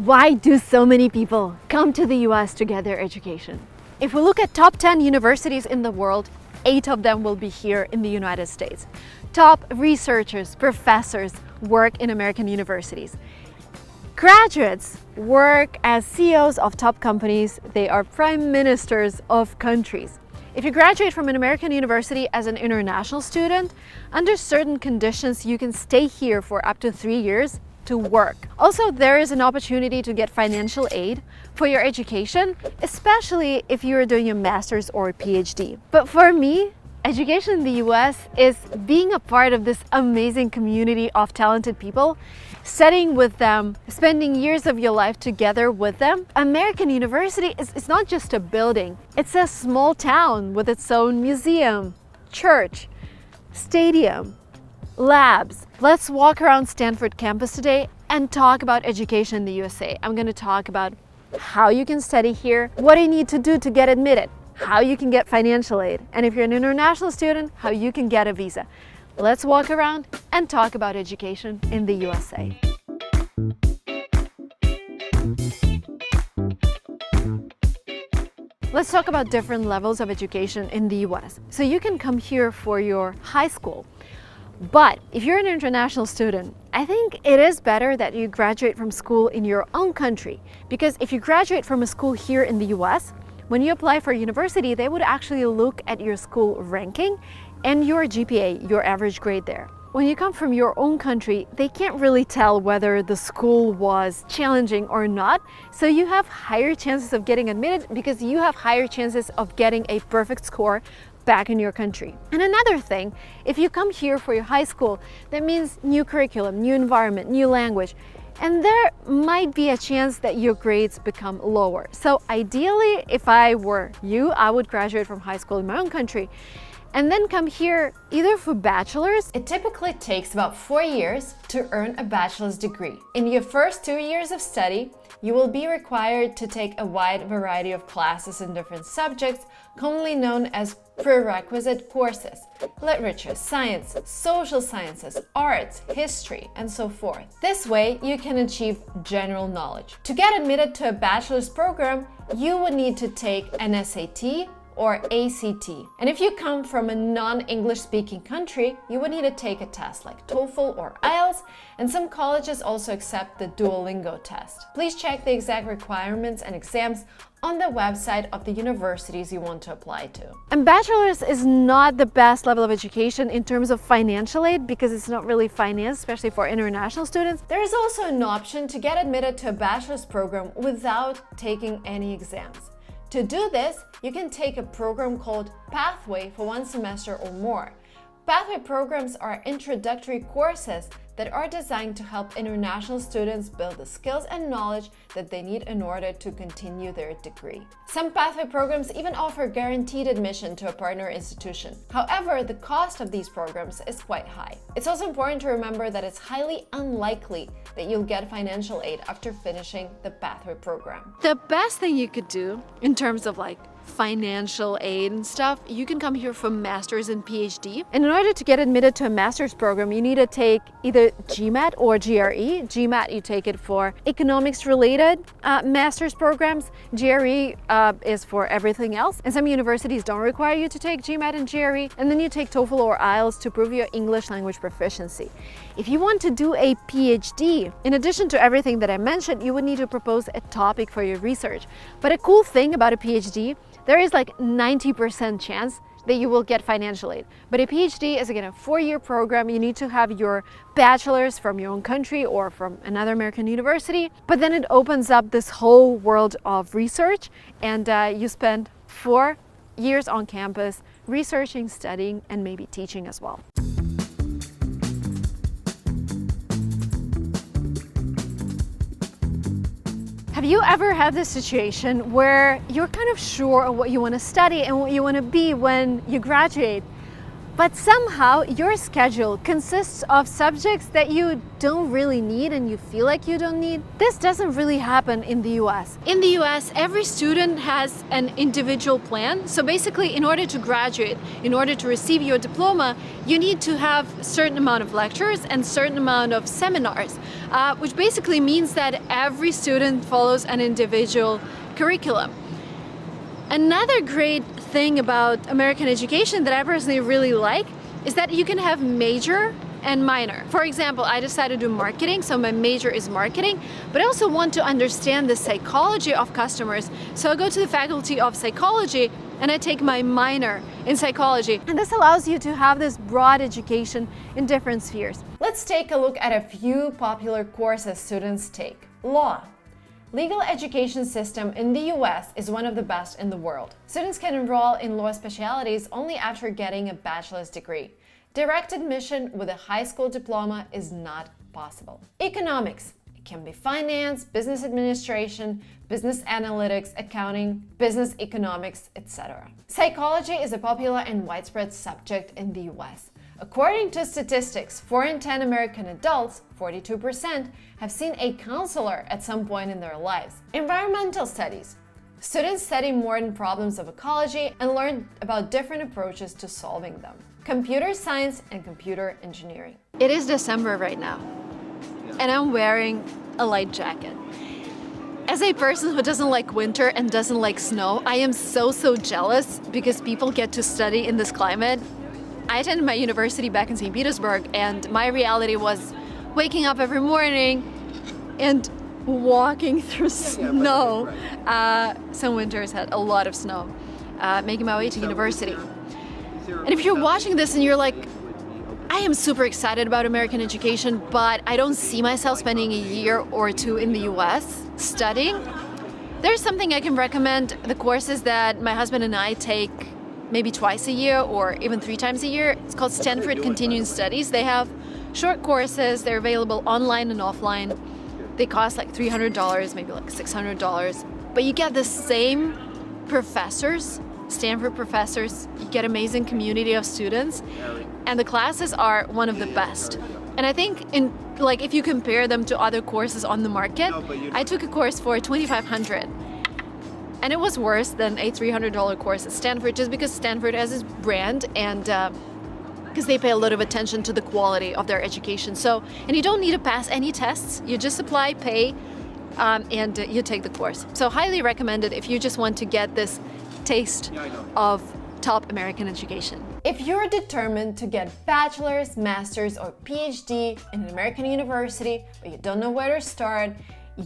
Why do so many people come to the US to get their education? If we look at top 10 universities in the world, 8 of them will be here in the United States. Top researchers, professors work in American universities. Graduates work as CEOs of top companies. They are prime ministers of countries. If you graduate from an American university as an international student, under certain conditions, you can stay here for up to 3 years to work. Also, there is an opportunity to get financial aid for your education, especially if you are doing a master's or a PhD. But for me, education in the US is being a part of this amazing community of talented people, studying with them, spending years of your life together with them. American University is not just a building, it's a small town with its own museum, church, stadium, labs. Let's walk around Stanford campus today and talk about education in the USA. I'm going to talk about how you can study here, what you need to do to get admitted, how you can get financial aid, and if you're an international student, how you can get a visa. Let's walk around and talk about education in the USA. Let's talk about different levels of education in the US. So you can come here for your high school. But if you're an international student, I think it is better that you graduate from school in your own country, because if you graduate from a school here in the US, when you apply for university, they would actually look at your school ranking and your GPA, your average grade there. When you come from your own country, they can't really tell whether the school was challenging or not, so you have higher chances of getting admitted because you have higher chances of getting a perfect score back in your country. And another thing, if you come here for your high school, that means new curriculum, new environment, new language, and there might be a chance that your grades become lower. So ideally, if I were you, I would graduate from high school in my own country and then come here either for bachelor's. It typically takes about 4 years to earn a bachelor's degree. In your first 2 years of study, you will be required to take a wide variety of classes in different subjects, commonly known as prerequisite courses: literature, science, social sciences, arts, history, and so forth. This way, you can achieve general knowledge. To get admitted to a bachelor's program, you would need to take an SAT or ACT. And if you come from a non-English speaking country, you would need to take a test like TOEFL or IELTS, and some colleges also accept the Duolingo test. Please check the exact requirements and exams on the website of the universities you want to apply to. And bachelor's is not the best level of education in terms of financial aid because it's not really financed, especially for international students. There is also an option to get admitted to a bachelor's program without taking any exams. To do this, you can take a program called Pathway for 1 semester or more. Pathway programs are introductory courses that are designed to help international students build the skills and knowledge that they need in order to continue their degree. Some Pathway programs even offer guaranteed admission to a partner institution. However, the cost of these programs is quite high. It's also important to remember that it's highly unlikely that you'll get financial aid after finishing the Pathway program. The best thing you could do in terms of financial aid and stuff, you can come here for master's and PhD. And in order to get admitted to a master's program, you need to take either GMAT or GRE. GMAT, you take it for economics related master's programs. GRE is for everything else. And some universities don't require you to take GMAT and GRE. And then you take TOEFL or IELTS to prove your English language proficiency. If you want to do a PhD, in addition to everything that I mentioned, you would need to propose a topic for your research. But a cool thing about a PhD, there is 90% chance that you will get financial aid. But a PhD is again a 4-year program. You need to have your bachelor's from your own country or from another American university. But then it opens up this whole world of research, and you spend 4 years on campus researching, studying, and maybe teaching as well. Have you ever had this situation where you're kind of sure of what you want to study and what you want to be when you graduate, but somehow your schedule consists of subjects that you don't really need and you feel like you don't need. This doesn't really happen in the US. In the US, every student has an individual plan. So basically, in order to graduate, in order to receive your diploma, you need to have a certain amount of lectures and certain amount of seminars, which basically means that every student follows an individual curriculum. Another great thing about American education that I personally really like is that you can have major and minor. For example, I decided to do marketing, so my major is marketing, but I also want to understand the psychology of customers. So I go to the faculty of psychology and I take my minor in psychology. And this allows you to have this broad education in different spheres. Let's take a look at a few popular courses students take. Law. Legal education system in the US is one of the best in the world. Students can enroll in law specialties only after getting a bachelor's degree. Direct admission with a high school diploma is not possible. Economics. It can be finance, business administration, business analytics, accounting, business economics, etc. Psychology is a popular and widespread subject in the US. According to statistics, 4 in 10 American adults, 42%, have seen a counselor at some point in their lives. Environmental studies. Students study modern problems of ecology and learn about different approaches to solving them. Computer science and computer engineering. It is December right now, and I'm wearing a light jacket. As a person who doesn't like winter and doesn't like snow, I am so jealous because people get to study in this climate. I attended my university back in St. Petersburg, and my reality was waking up every morning and walking through snow. Some winters had a lot of snow, making my way to university. And if you're watching this and you're like, I am super excited about American education, but I don't see myself spending a year or two in the US studying, there's something I can recommend. The courses that my husband and I take maybe twice a year or even 3 times a year. It's called Stanford Continuing Studies. They have short courses. They're available online and offline. They cost like $300, maybe like $600. But you get the same professors, Stanford professors. You get amazing community of students. And the classes are one of the best. And I think if you compare them to other courses on the market, I took a course for $2,500. And it was worse than a $300 course at Stanford, just because Stanford has its brand and because they pay a lot of attention to the quality of their education. And you don't need to pass any tests. You just apply, pay, and you take the course. So highly recommended if you just want to get this taste of top American education. If you're determined to get bachelor's, master's, or PhD in an American university, but you don't know where to start,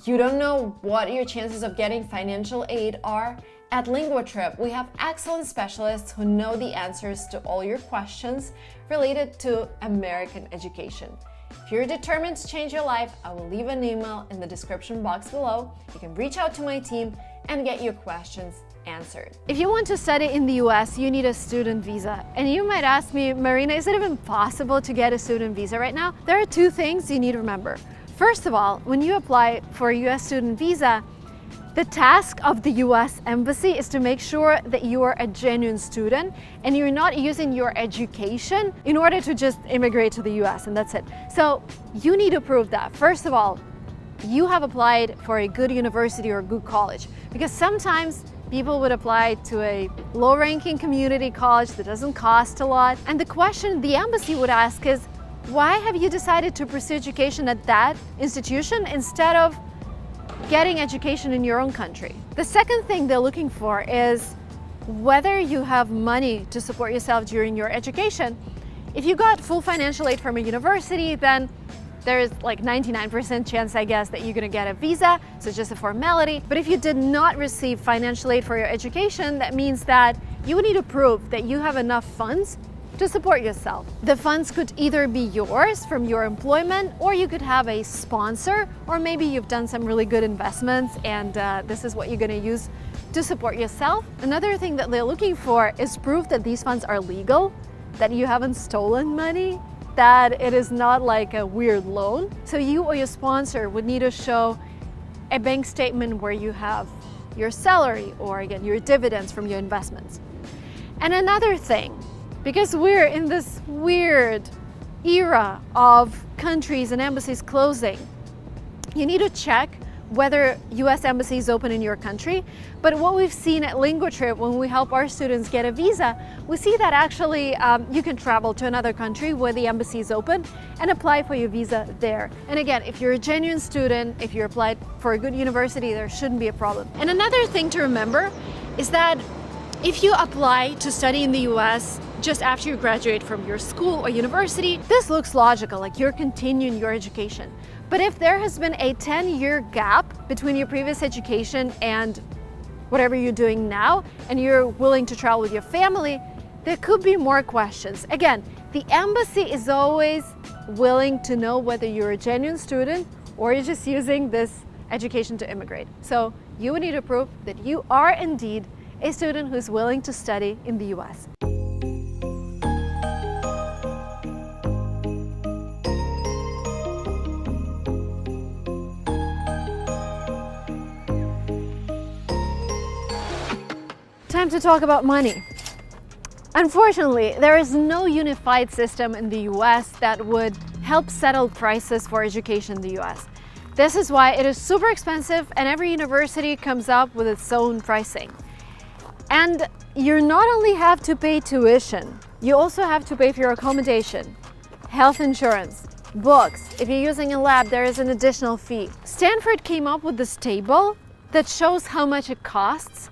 you don't know what your chances of getting financial aid are? At LinguaTrip, we have excellent specialists who know the answers to all your questions related to American education. If you're determined to change your life, I will leave an email in the description box below. You can reach out to my team and get your questions answered. If you want to study in the US, you need a student visa. And you might ask me, Marina, is it even possible to get a student visa right now? There are 2 things you need to remember. First of all, when you apply for a US student visa, the task of the US Embassy is to make sure that you are a genuine student and you're not using your education in order to just immigrate to the US, and that's it. So you need to prove that. First of all, you have applied for a good university or a good college, because sometimes people would apply to a low-ranking community college that doesn't cost a lot. And the question the embassy would ask is, why have you decided to pursue education at that institution instead of getting education in your own country? The second thing they're looking for is whether you have money to support yourself during your education. If you got full financial aid from a university, then there's like 99% chance, I guess, that you're gonna get a visa, so it's just a formality. But if you did not receive financial aid for your education, that means that you need to prove that you have enough funds to support yourself. The funds could either be yours from your employment, or you could have a sponsor, or maybe you've done some really good investments and this is what you're gonna use to support yourself. Another thing that they're looking for is proof that these funds are legal, that you haven't stolen money, that it is not like a weird loan. So you or your sponsor would need to show a bank statement where you have your salary or again, your dividends from your investments. And another thing, because we're in this weird era of countries and embassies closing. You need to check whether US embassy is open in your country. But what we've seen at LinguaTrip, when we help our students get a visa, we see that actually you can travel to another country where the embassy is open and apply for your visa there. And again, if you're a genuine student, if you applied for a good university, there shouldn't be a problem. And another thing to remember is that if you apply to study in the US just after you graduate from your school or university, this looks logical, like you're continuing your education. But if there has been a 10-year gap between your previous education and whatever you're doing now, and you're willing to travel with your family, there could be more questions. Again, the embassy is always willing to know whether you're a genuine student or you're just using this education to immigrate. So you would need to prove that you are indeed a student who's willing to study in the US. Time to talk about money. Unfortunately, there is no unified system in the US that would help settle prices for education in the US. This is why it is super expensive and every university comes up with its own pricing. And you not only have to pay tuition, you also have to pay for your accommodation, health insurance, books. If you're using a lab, there is an additional fee. Stanford came up with this table that shows how much it costs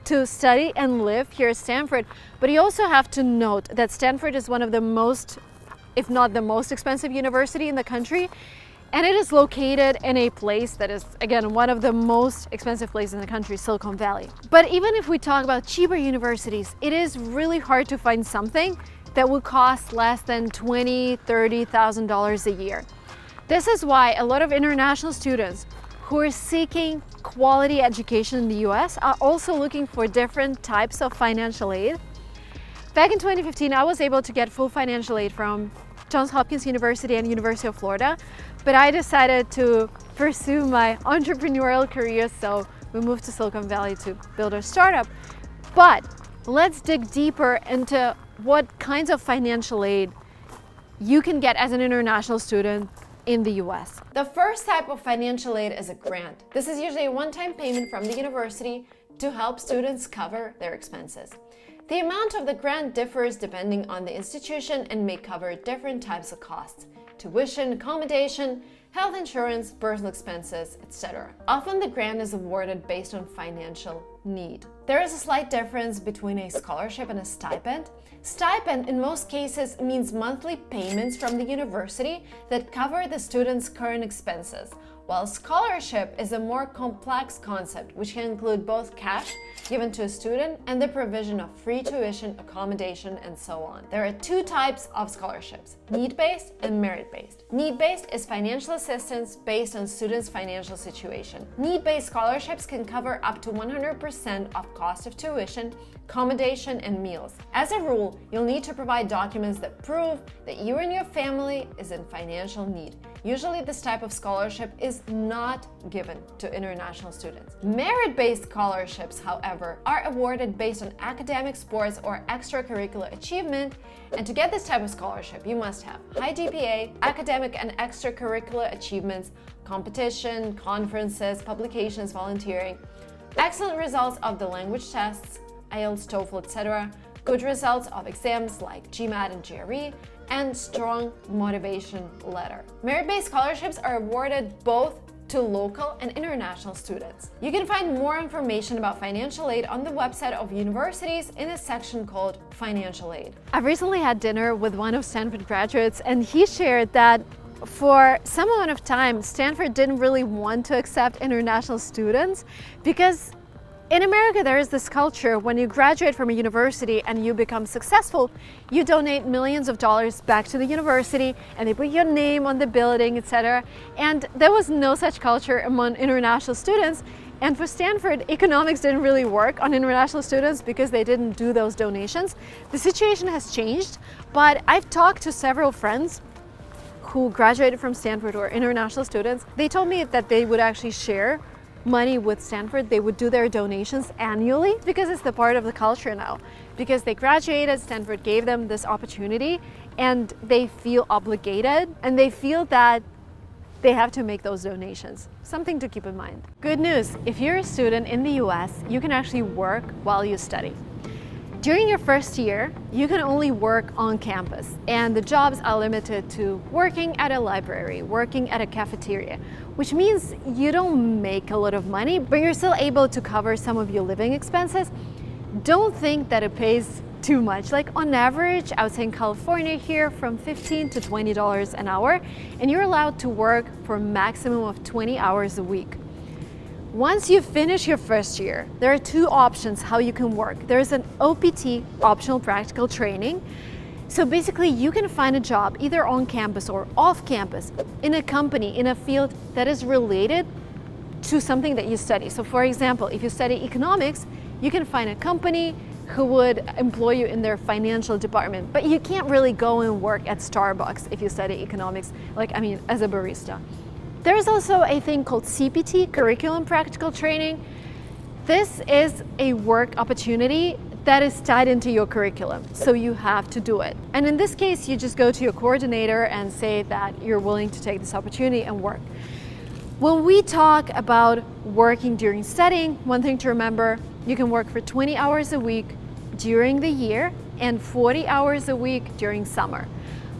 to study and live here at Stanford. But you also have to note that Stanford is one of the most, if not the most expensive university in the country. And it is located in a place that is, again, one of the most expensive places in the country, Silicon Valley. But even if we talk about cheaper universities, it is really hard to find something that would cost less than $20,000, $30,000 a year. This is why a lot of international students who are seeking quality education in the US are also looking for different types of financial aid. Back in 2015, I was able to get full financial aid from Johns Hopkins University and University of Florida, but I decided to pursue my entrepreneurial career, so we moved to Silicon Valley to build a startup. But let's dig deeper into what kinds of financial aid you can get as an international student in the US. The first type of financial aid is a grant. This is usually a one-time payment from the university to help students cover their expenses. The amount of the grant differs depending on the institution and may cover different types of costs: tuition, accommodation, health insurance, personal expenses, etc. Often the grant is awarded based on financial need. There is a slight difference between a scholarship and a stipend. Stipend in most cases means monthly payments from the university that cover the student's current expenses, while scholarship is a more complex concept which can include both cash given to a student and the provision of free tuition, accommodation, and so on. There are two types of scholarships: need-based and merit-based. Need-based is financial assistance based on students' financial situation. Need-based scholarships can cover up to 100% of cost of tuition, accommodation, and meals. As a rule, you'll need to provide documents that prove that you and your family is in financial need. Usually this type of scholarship is not given to international students. Merit-based scholarships, however, are awarded based on academic, sports, or extracurricular achievement. And to get this type of scholarship, you must have high GPA, academic and extracurricular achievements, competition, conferences, publications, volunteering, excellent results of the language tests, IELTS, TOEFL, etc., good results of exams like GMAT and GRE, and strong motivation letter. Merit-based scholarships are awarded both to local and international students. You can find more information about financial aid on the website of universities in a section called Financial Aid. I recently had dinner with one of Stanford graduates, and he shared that for some amount of time, Stanford didn't really want to accept international students because in America, there is this culture when you graduate from a university and you become successful, you donate millions of dollars back to the university and they put your name on the building, etc. And there was no such culture among international students. And for Stanford, economics didn't really work on international students because they didn't do those donations. The situation has changed, but I've talked to several friends who graduated from Stanford or international students. They told me that they would actually share money with Stanford, they would do their donations annually because it's the part of the culture now. Because they graduated, Stanford gave them this opportunity and they feel obligated and they feel that they have to make those donations. Something to keep in mind. Good news, if you're a student in the US, you can actually work while you study. During your first year, you can only work on campus, and the jobs are limited to working at a library, working at a cafeteria, which means you don't make a lot of money, but you're still able to cover some of your living expenses. Don't think that it pays too much. Like on average, I would say in California here, from $15 to $20 an hour, and you're allowed to work for a maximum of 20 hours a week. Once you finish your first year, there are two options how you can work. There's an OPT, optional practical training. So basically you can find a job either on campus or off campus in a company, in a field that is related to something that you study. So for example, if you study economics, you can find a company who would employ you in their financial department, but you can't really go and work at Starbucks if you study economics, as a barista. There's also a thing called CPT, Curriculum Practical Training. This is a work opportunity that is tied into your curriculum, so you have to do it. And in this case, you just go to your coordinator and say that you're willing to take this opportunity and work. When we talk about working during studying, one thing to remember, you can work for 20 hours a week during the year and 40 hours a week during summer.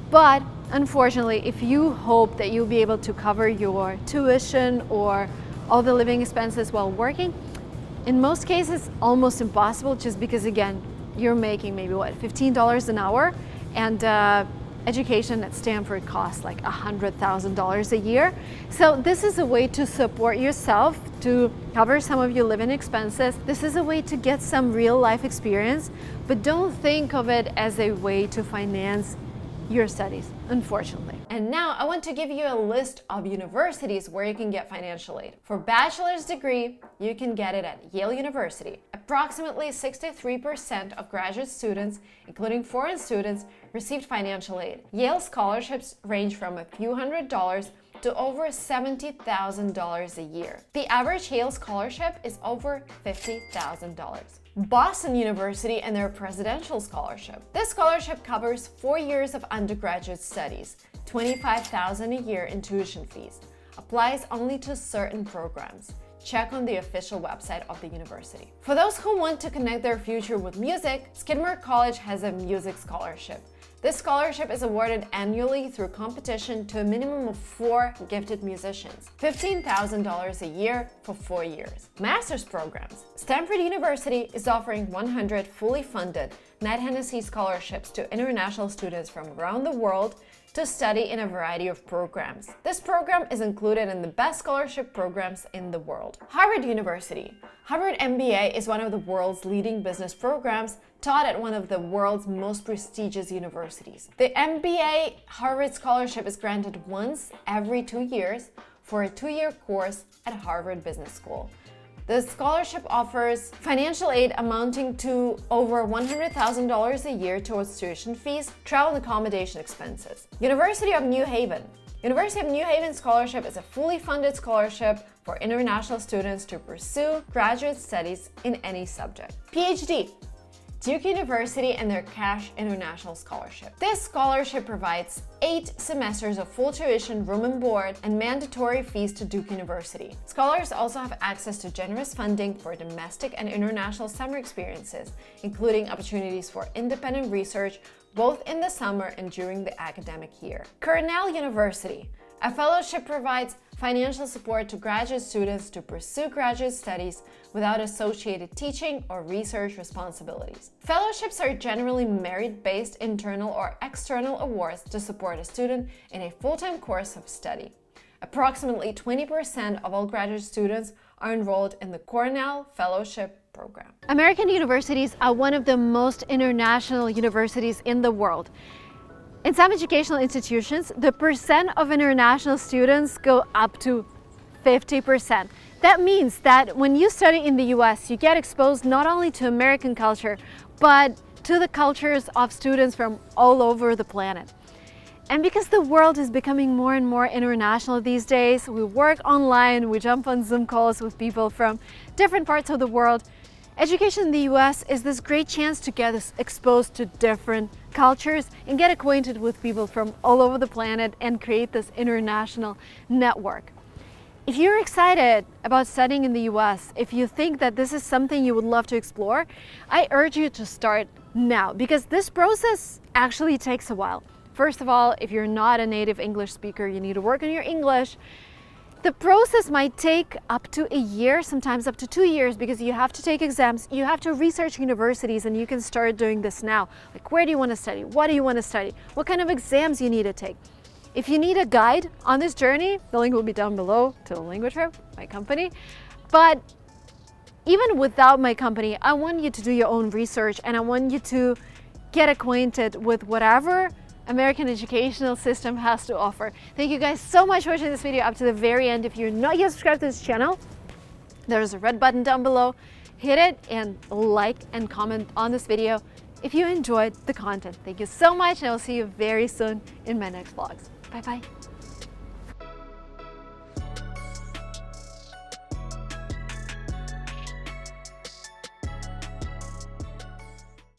But unfortunately, if you hope that you'll be able to cover your tuition or all the living expenses while working, in most cases, almost impossible, just because again, you're making maybe $15 an hour, and education at Stanford costs like $100,000 a year. So this is a way to support yourself, to cover some of your living expenses. This is a way to get some real life experience, but don't think of it as a way to finance your studies, unfortunately. And now I want to give you a list of universities where you can get financial aid. For bachelor's degree, you can get it at Yale University. Approximately 63% of graduate students, including foreign students, received financial aid. Yale scholarships range from a few $100s to over $70,000 a year. The average Yale scholarship is over $50,000. Boston University and their Presidential Scholarship. This scholarship covers 4 years of undergraduate studies, $25,000 a year in tuition fees. Applies only to certain programs. Check on the official website of the university. For those who want to connect their future with music, Skidmore College has a music scholarship. This scholarship is awarded annually through competition to a minimum of 4 gifted musicians, $15,000 a year for 4 years. Master's programs. Stanford University is offering 100 fully funded Knight Hennessy scholarships to international students from around the world to study in a variety of programs. This program is included in the best scholarship programs in the world. Harvard University. Harvard MBA is one of the world's leading business programs taught at one of the world's most prestigious universities. The MBA Harvard Scholarship is granted once every 2 years for a 2-year course at Harvard Business School. The scholarship offers financial aid amounting to over $100,000 a year towards tuition fees, travel and accommodation expenses. University of New Haven. University of New Haven Scholarship is a fully funded scholarship for international students to pursue graduate studies in any subject. PhD. Duke University and their Cash International Scholarship. This scholarship provides 8 semesters of full tuition, room and board, and mandatory fees to Duke University. Scholars also have access to generous funding for domestic and international summer experiences, including opportunities for independent research both in the summer and during the academic year. Cornell University. A fellowship provides financial support to graduate students to pursue graduate studies without associated teaching or research responsibilities. Fellowships are generally merit-based internal or external awards to support a student in a full-time course of study. Approximately 20% of all graduate students are enrolled in the Cornell Fellowship Program. American universities are one of the most international universities in the world. In some educational institutions, the percent of international students go up to 50%. That means that when you study in the US, you get exposed not only to American culture, but to the cultures of students from all over the planet. And because the world is becoming more and more international these days, we work online, we jump on Zoom calls with people from different parts of the world. Education in the US is this great chance to get us exposed to different cultures and get acquainted with people from all over the planet and create this international network. If you're excited about studying in the US, if you think that this is something you would love to explore, I urge you to start now, because this process actually takes a while. First of all, if you're not a native English speaker, you need to work on your English. The process might take up to a year, sometimes up to 2 years, because you have to take exams, you have to research universities, and you can start doing this now. Like, where do you want to study? What do you want to study? What kind of exams you need to take? If you need a guide on this journey, the link will be down below to Language Trip, my company. But even without my company, I want you to do your own research, and I want you to get acquainted with whatever American educational system has to offer. Thank you guys so much for watching this video up to the very end. If you're not yet subscribed to this channel, there's a red button down below. Hit it and like and comment on this video if you enjoyed the content. Thank you so much, and I will see you very soon in my next vlogs. Bye bye.